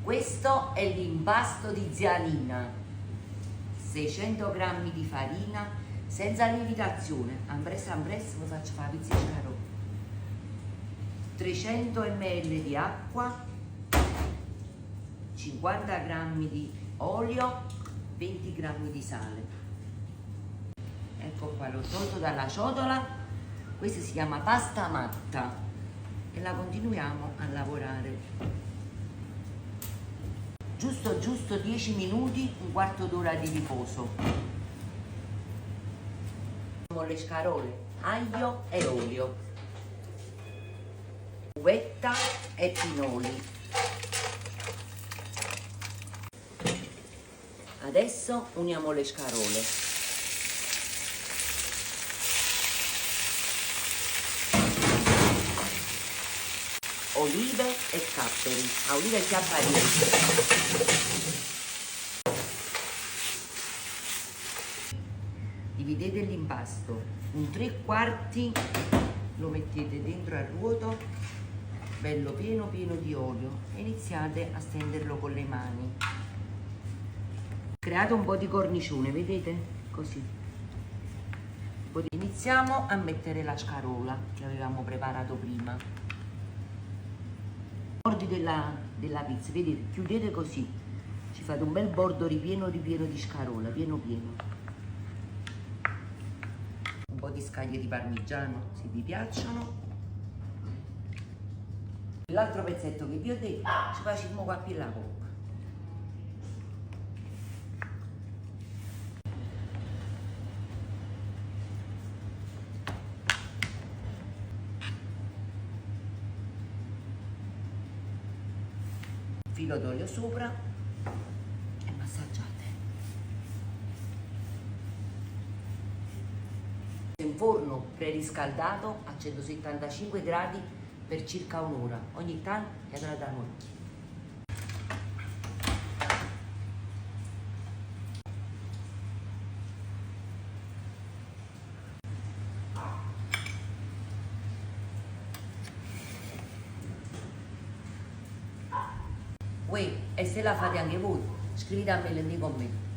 Questo è l'impasto di zia Nina. 600 g di farina senza lievitazione. Ampresso vi faccio fare la pizza di carota. 300 ml di acqua, 50 g di olio, 20 g di sale. Ecco qua, l'ho tolto dalla ciotola. Questa si chiama pasta matta e la continuiamo a lavorare. Giusto 10 minuti, un quarto d'ora di riposo. Le scarole, aglio e olio, uvetta e pinoli. Adesso uniamo le scarole. Olive e capperi, olive e capperi. Dividete l'impasto, un 3/4 lo mettete dentro al ruoto, bello pieno di olio, e iniziate a stenderlo con le mani. Create un po' di cornicione, vedete? Così. Poi iniziamo a mettere la scarola che avevamo preparato prima. Bordi della pizza, vedete? Chiudete così, ci fate un bel bordo ripieno di scarola, pieno. Un po' di scaglie di parmigiano se vi piacciono. L'altro pezzetto che vi ho detto ci facciamo qua più la coppa. Filo d'olio sopra e massaggiate. In forno preriscaldato a 175 gradi per circa un'ora. Ogni tanto cadrà da noi. E se la fate anche voi, scrivete a me nei commenti.